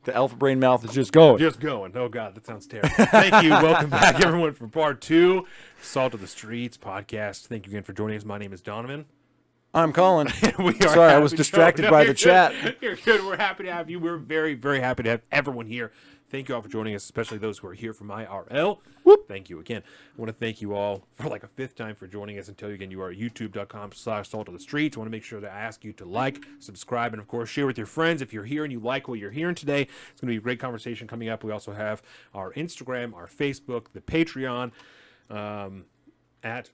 The alpha brain mouth is just going. Just going. Oh, God, that sounds terrible. Thank you. Welcome back, everyone, for part 2, Salt of the Streets podcast. Thank you again for joining us. My name is Donovan. I'm Colin. We are Sorry, I was distracted by the chat. You're good. We're happy to have you. We're very, very happy to have everyone here. Thank you all for joining us, especially those who are here from IRL. Whoop. Thank you again. I want to thank you all for like a 5th time for joining us and tell you again you are at youtube.com/Salt of the Streets. I want to make sure to ask you to like, subscribe, and of course share with your friends. If you're here and you like what you're hearing today, it's going to be a great conversation coming up. We also have our Instagram, our Facebook, the Patreon, at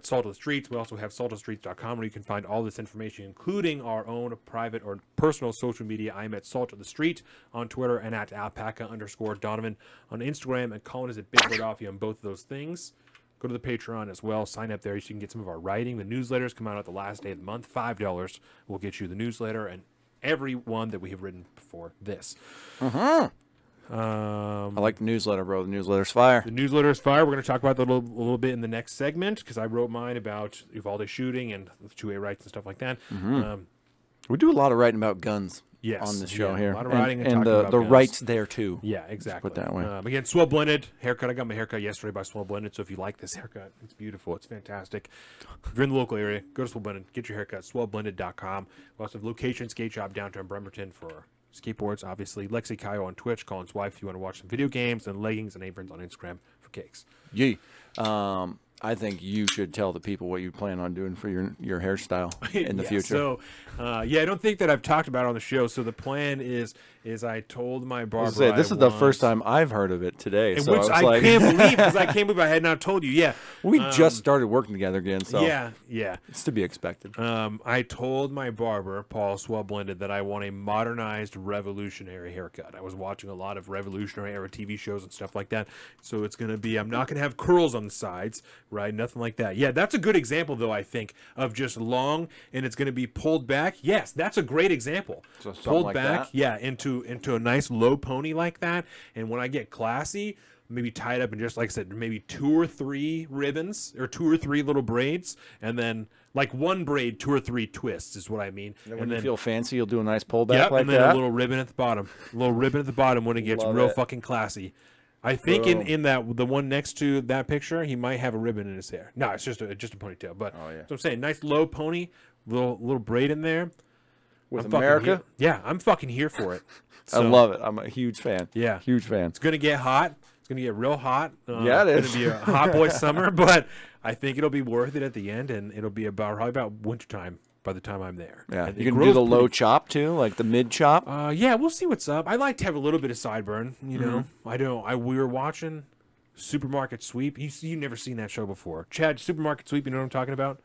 Salt of the Streets. We also have saltofthestreets.com where you can find all this information, including our own private or personal social media. I'm at Salt of the Street on Twitter and at alpaca_Donovan on Instagram, and Colin is at Big Bird Offie on both of those things. Go to the Patreon as well. Sign up there so you can get some of our writing. The newsletters come out at the last day of the month. $5 will get you the newsletter and every one that we have written before this. I like the newsletter, bro. The newsletter's fire. The newsletter is fire. We're going to talk about that a little bit in the next segment because I wrote mine about Uvalde shooting and the 2A rights and stuff like that. We do a lot of writing about guns on the show here. A lot of writing and the about guns. rights there, too. Yeah, exactly. Put that way. Again, Swell Blended haircut. I got my haircut yesterday by Swell Blended, so if you like this haircut, it's beautiful. It's fantastic. If you're in the local area, go to Swell Blended. Get your haircut, swellblended.com. We also have Location Skate Shop downtown Bremerton for skateboards, obviously. Lexi Kyle on Twitch, Colin's wife if you want to watch some video games, and leggings and aprons on Instagram for cakes. Yee. I think you should tell the people what you plan on doing for your hairstyle in the future. So, I don't think that I've talked about it on the show. So the plan is I told my barber. This is the first time I've heard of it today. And so which I can't believe because I can't believe I had not told you. Yeah, we just started working together again. So yeah, it's to be expected. I told my barber, Paul Swell Blended, that I want a modernized revolutionary haircut. I was watching a lot of revolutionary era TV shows and stuff like that. So it's going to be, I'm not going to have curls on the sides, right? Nothing like that. Yeah, that's a good example, though, I think, of just long and it's going to be pulled back. Yes, that's a great example. So pulled like back, that? yeah, into a nice low pony like that. And when I get classy, maybe tied up in just, like I said, maybe 2 or 3 ribbons or 2 or 3 little braids, and then like one braid, 2 or 3 twists is what I mean. And when you feel fancy, you'll do a nice pullback like like and then that. a little ribbon at the bottom. A little ribbon at the bottom when it gets real fucking classy. I think in that the one next to that picture, he might have a ribbon in his hair. No, it's just a ponytail. But so I'm saying, nice low pony, little braid in there. With America? Yeah, I'm fucking here for it. So, I love it. I'm a huge fan. Yeah. Huge fan. It's going to get hot. It's going to get real hot. Yeah, it is. It's going to be a hot boy summer, but I think it'll be worth it at the end, and it'll be probably about wintertime by the time I'm there. Yeah, and you can do the low chop, too, like the mid chop? Yeah, we'll see what's up. I like to have a little bit of sideburn, you know. We were watching Supermarket Sweep. You never seen that show before. Chad, Supermarket Sweep, you know what I'm talking about?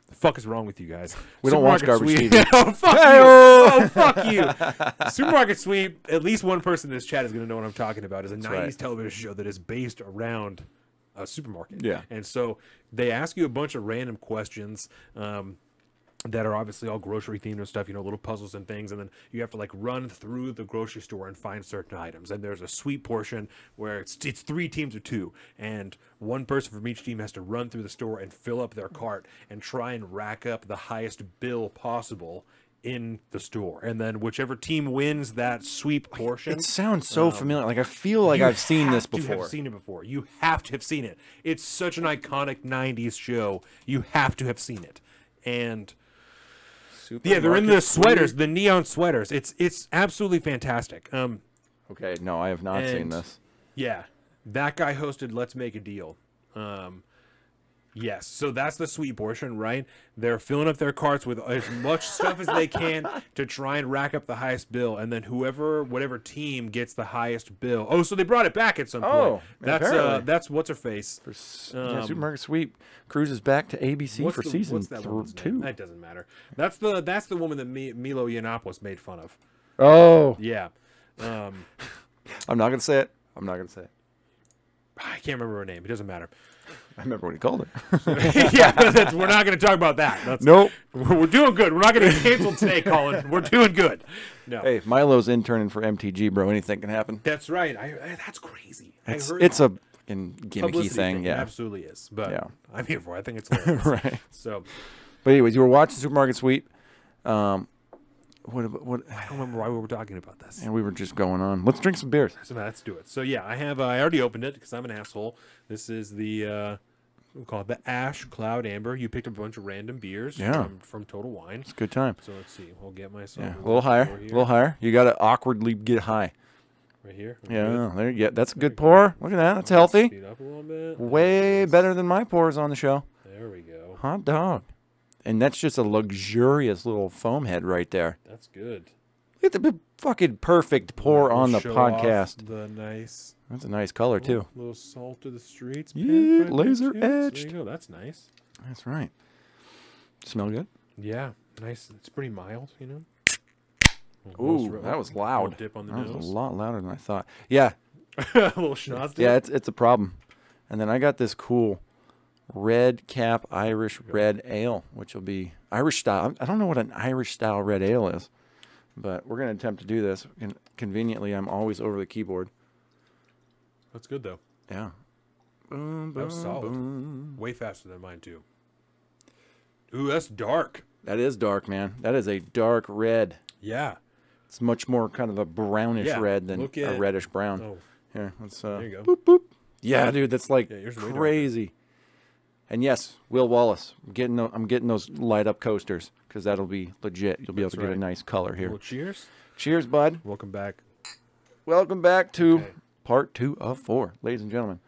The fuck is wrong with you guys? We don't watch garbage TV. Oh, fuck you. Oh, fuck you. Supermarket Sweep, at least one person in this chat is going to know what I'm talking about, is a 90s television show that is based around a supermarket. Yeah. And so they ask you a bunch of random questions that are obviously all grocery themed and stuff, you know, little puzzles and things, and then you have to like run through the grocery store and find certain items. And there's a sweep portion where it's 3 teams of 2, and one person from each team has to run through the store and fill up their cart and try and rack up the highest bill possible in the store. And then whichever team wins that sweep portion. It sounds so familiar. Like I feel like I've seen this before. You have seen it before. You have to have seen it. It's such an iconic 90s show. You have to have seen it. And yeah, they're in the sweaters, the neon sweaters. It's absolutely fantastic. Okay, no, I have not seen this. Yeah, that guy hosted Let's Make a Deal. Yes, so that's the sweet portion, right? They're filling up their carts with as much stuff as they can to try and rack up the highest bill, and then whatever team gets the highest bill. Oh, so they brought it back at some point. Oh, that's what's her face. Supermarket Sweep cruises back to ABC for season 2. That doesn't matter. That's the woman that Milo Yiannopoulos made fun of. Oh, yeah. I'm not gonna say it. I can't remember her name. It doesn't matter. I remember what he called it. Yeah, we're not going to talk about that. Nope. We're doing good. We're not going to get canceled today, Colin. We're doing good. No. Hey, Milo's interning for MTG, bro. Anything can happen. That's right. That's crazy. It's a fucking gimmicky thing. Yeah, it absolutely is. But yeah. I'm here for it. I think it's hilarious. Right. So, but anyways, you were watching Supermarket Sweep. What? I don't remember why we were talking about this. And we were just going on. Let's drink some beers. So let's do it. So yeah, I already opened it because I'm an asshole. This is the we call it the Ash Cloud Amber. You picked up a bunch of random beers from Total Wine. It's a good time. So let's see. We'll get myself a little higher. A little higher. You got to awkwardly get high. Right here. Yeah, there. Yeah, that's a good pour. Look at that. That's healthy. Speed up a little bit. Way better than my pours on the show. There we go. Hot dog. And that's just a luxurious little foam head right there. That's good. Look at the fucking perfect pour on the podcast. The nice. That's a nice color too. Little salt to the streets. Yeah, right laser there, edged. There you go. That's nice. That's right. Smell good? Yeah, nice. It's pretty mild, you know. Ooh, that was loud. Dip on the that nose. was a lot louder than I thought. Yeah. A little schnoz dip. Yeah, it's a problem. And then I got this cool red cap Irish red ale, which will be Irish style. I don't know what an Irish style red ale is, but we're going to attempt to do this. And conveniently, I'm always over the keyboard. That's good though. Yeah. That was solid. Way faster than mine too. Ooh, that's dark. That is dark, man. That is a dark red. Yeah. It's much more kind of a brownish red than a reddish brown. Oh. Here, let's there you go. Boop, boop. Yeah, dude, that's like yours is way crazy. And yes, Will Wallace, I'm getting those light up coasters because that'll be legit. You'll be able to get a nice color here. Well, cheers. Cheers, bud. Welcome back. Welcome back to part 2 of 4, ladies and gentlemen.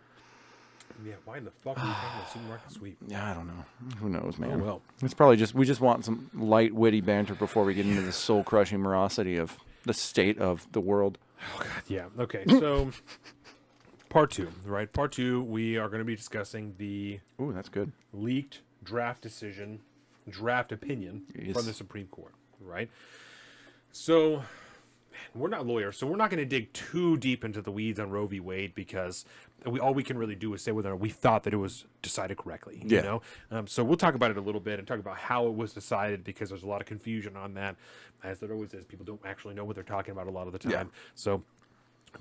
Yeah, why in the fuck are we talking about supermarket sweep? Yeah, I don't know. Who knows, man? Oh, well. It's probably we just want some light, witty banter before we get into the soul-crushing morosity of the state of the world. Oh, God, yeah. Okay, so part 2, right? Part 2, we are going to be discussing the Ooh, that's good. leaked draft opinion from the Supreme Court, right? So we're not lawyers, so we're not going to dig too deep into the weeds on Roe v. Wade because all we can really do is say whether or not we thought that it was decided correctly. You know, so we'll talk about it a little bit and talk about how it was decided because there's a lot of confusion on that, as there always is. People don't actually know what they're talking about a lot of the time. Yeah. So.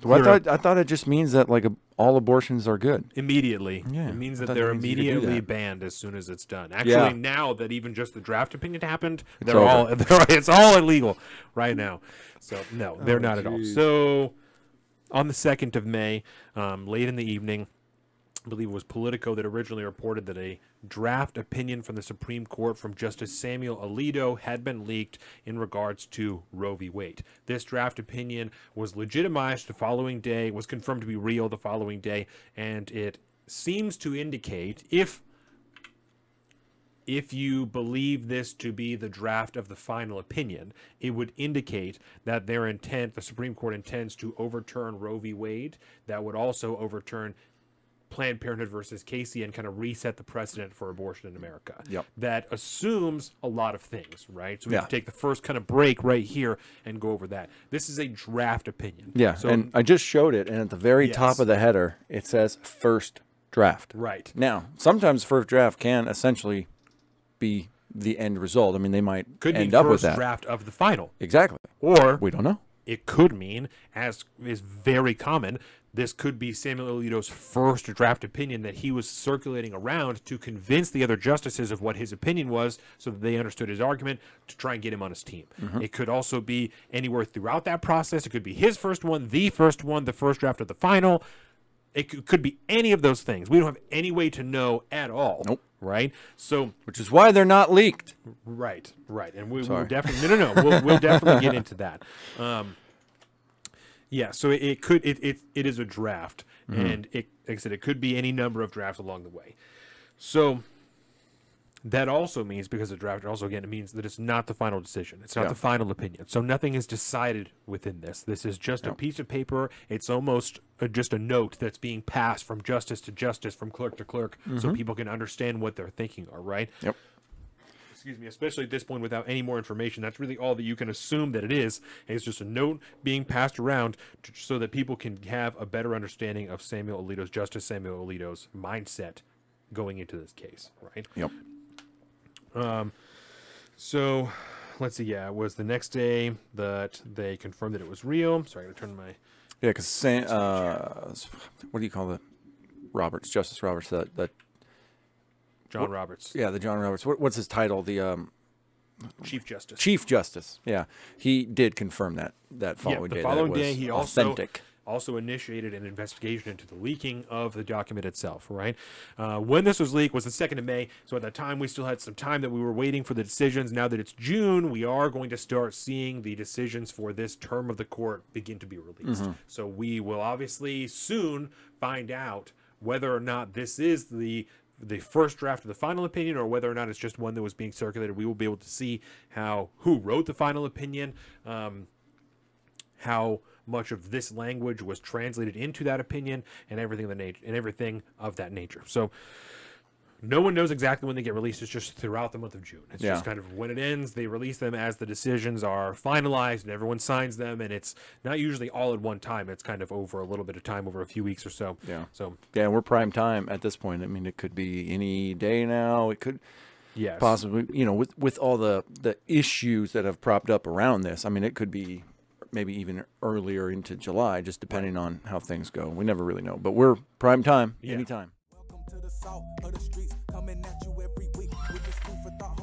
Well, I thought it just means that like all abortions are good immediately. Yeah, it means that they're immediately banned as soon as it's done. Actually, now that even just the draft opinion happened, it's all illegal right now. So no, they're not at all. So on the 2nd of May, late in the evening, I believe it was Politico that originally reported that a draft opinion from the Supreme Court from Justice Samuel Alito had been leaked in regards to Roe v. Wade. This draft opinion was legitimized the following day, was confirmed to be real the following day, and it seems to indicate, if you believe this to be the draft of the final opinion, it would indicate that their intent, the Supreme Court intends to overturn Roe v. Wade. That would also overturn Planned Parenthood versus Casey and kind of reset the precedent for abortion in America. Yep. That assumes a lot of things, right? So we can take the first kind of break right here and go over that. This is a draft opinion. Yeah, so, and I just showed it, and at the very top of the header, it says first draft. Right. Now, sometimes first draft can essentially be the end result. I mean, they might end up with that. First draft of the final. Exactly. Or we don't know. It could mean, as is very common, this could be Samuel Alito's first draft opinion that he was circulating around to convince the other justices of what his opinion was so that they understood his argument to try and get him on his team. Mm-hmm. It could also be anywhere throughout that process. It could be his first one, the first draft of the final. It could be any of those things. We don't have any way to know at all. Nope. Right? So, which is why they're not leaked. Right. And we'll definitely no. We'll definitely get into that. Yeah, so it is a draft, and like I said, it could be any number of drafts along the way. So that also means, because the draft also, again, it means that it's not the final decision. It's not the final opinion. So nothing is decided within this. This is just a piece of paper. It's almost just a note that's being passed from justice to justice, from clerk to clerk, so people can understand what they're thinking are, right? Yep. Excuse me, especially at this point without any more information. That's really all that you can assume that it is. It's just a note being passed around so that people can have a better understanding of Justice Samuel Alito's mindset going into this case, right? Yep. So, let's see, it was the next day that they confirmed that it was real. Sorry, I'm going to turn my... Yeah, because what do you call Justice Roberts, John Roberts. Yeah, the John Roberts. What's his title? The Chief Justice. Chief Justice. Yeah, he did confirm that following day. The following that it day, was he authentic. also initiated an investigation into the leaking of the document itself, right? When this was leaked was the 2nd of May, so at that time we still had some time that we were waiting for the decisions. Now that it's June, we are going to start seeing the decisions for this term of the court begin to be released. So we will obviously soon find out whether or not this is the first draft of the final opinion, or whether or not it's just one that was being circulated. We will be able to see who wrote the final opinion, how much of this language was translated into that opinion, and everything of that nature. So no one knows exactly when they get released. It's just throughout the month of June. It's just kind of when it ends, they release them as the decisions are finalized and everyone signs them, and it's not usually all at one time. It's kind of over a little bit of time, over a few weeks or so. Yeah. So yeah, we're prime time at this point. I mean, it could be any day now. It could possibly, with all the issues that have propped up around this. I mean, it could be maybe even earlier into July, just depending on how things go. We never really know, but we're prime time anytime. Welcome to the salt of the streets, coming at you every week with this food for thought.